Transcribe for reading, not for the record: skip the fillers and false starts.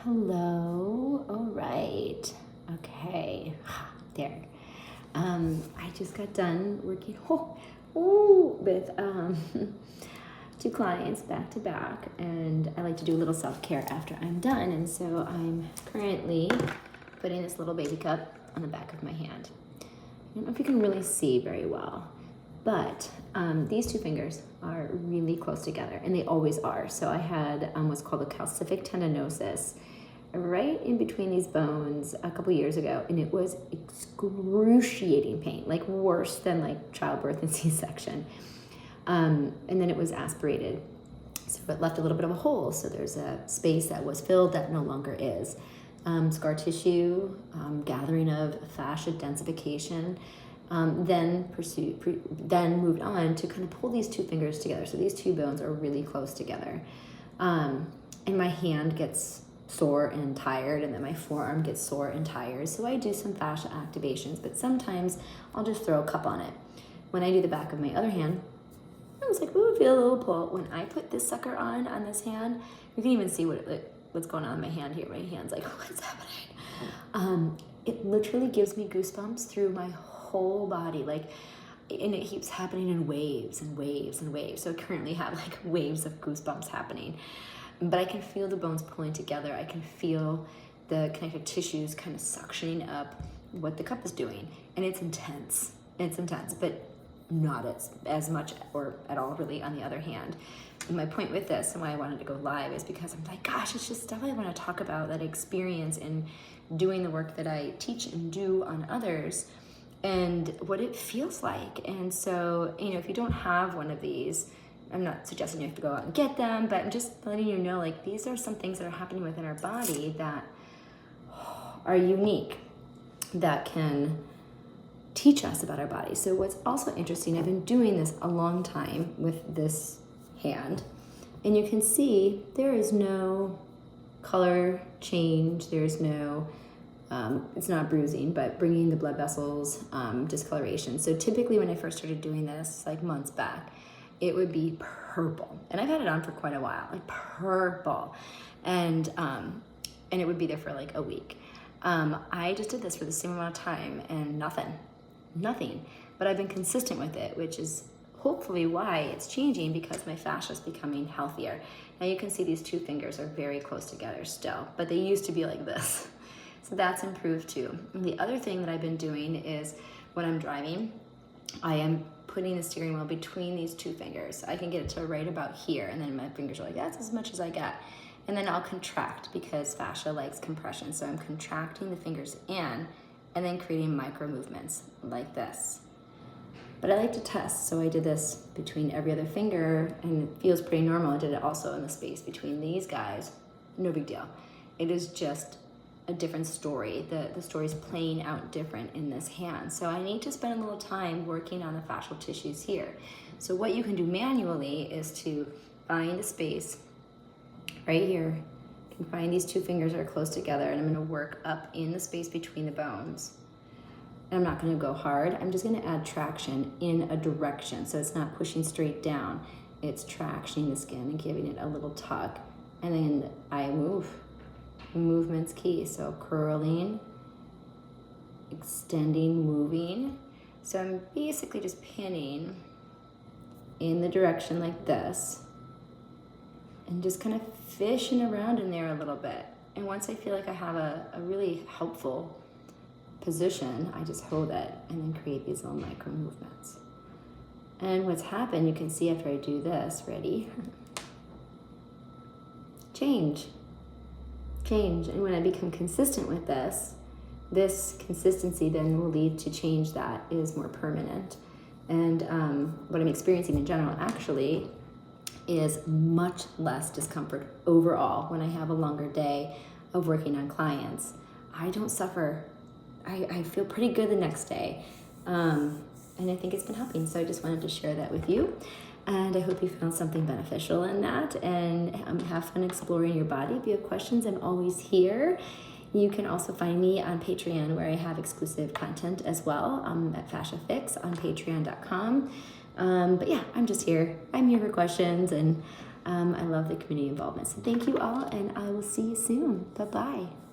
Hello. All right. Okay. There. I just got done working with two clients back to back, and I like to do a little self-care after I'm done. And so I'm currently putting this little baby cup on the back of my hand. I don't know if you can really see very well, but these two fingers are really close together, and they always are. So I had what's called a calcific tendinosis right in between these bones a couple years ago, and it was excruciating pain, like worse than like childbirth and C-section. And then it was aspirated, so it left a little bit of a hole. So there's a space that was filled that no longer is. Scar tissue, gathering of fascia, densification. Then moved on to kind of pull these two fingers together. So these two bones are really close together. And my hand gets sore and tired, and then my forearm gets sore and tired. So I do some fascia activations, but sometimes I'll just throw a cup on it. When I do the back of my other hand, I was like, ooh, feel a little pull. When I put this sucker on this hand, you can even see what's going on in my hand here. My hand's like, what's happening? It literally gives me goosebumps through my whole body, and it keeps happening in waves and waves and waves. So I currently have like waves of goosebumps happening, but I can feel the bones pulling together. I can feel the connective tissues kind of suctioning up what the cup is doing, and it's intense. It's intense, but not as much or at all really on the other hand. And my point with this and why I wanted to go live is because I'm like, gosh, it's just stuff I want to talk about, that experience in doing the work that I teach and do on others, and what it feels like. And so, if you don't have one of these, I'm not suggesting you have to go out and get them, but I'm just letting you know, like, these are some things that are happening within our body that are unique, that can teach us about our body. So what's also interesting, I've been doing this a long time with this hand, and you can see there is no color change. There's no it's not bruising, but bringing the blood vessels discoloration. So typically when I first started doing this, like months back, it would be purple, and I've had it on for quite a while, like purple, and it would be there for like a week. I just did this for the same amount of time, and nothing, but I've been consistent with it, which is hopefully why it's changing, because my fascia is becoming healthier. Now you can see these two fingers are very close together still, but they used to be like this. So that's improved too. And the other thing that I've been doing is when I'm driving, I am putting the steering wheel between these two fingers. I can get it to right about here, and then my fingers are like, that's as much as I get. And then I'll contract, because fascia likes compression. So I'm contracting the fingers in and then creating micro movements like this. But I like to test, so I did this between every other finger, and it feels pretty normal. I did it also in the space between these guys. No big deal. It is just a different story. The story's playing out different in this hand. So I need to spend a little time working on the fascial tissues here. So what you can do manually is to find the space right here. You can find these two fingers are close together, and I'm gonna work up in the space between the bones. And I'm not gonna go hard. I'm just gonna add traction in a direction. So it's not pushing straight down. It's tractioning the skin and giving it a little tug. And then I move. Movement's key. So curling, extending, moving. So I'm basically just pinning in the direction like this, and just kind of fishing around in there a little bit. And once I feel like I have a really helpful position, I just hold it and then create these little micro movements. And what's happened, you can see after I do this, ready? Change. And when I become consistent with this consistency then will lead to change that is more permanent. And what I'm experiencing in general actually is much less discomfort overall when I have a longer day of working on clients. I don't suffer. I feel pretty good the next day. And I think it's been helping. So I just wanted to share that with you. And I hope you found something beneficial in that, and have fun exploring your body. If you have questions, I'm always here. You can also find me on Patreon, where I have exclusive content as well, at Fascia Fix on patreon.com. But yeah, I'm just here. I'm here for questions, and I love the community involvement. So thank you all, and I will see you soon. Bye-bye.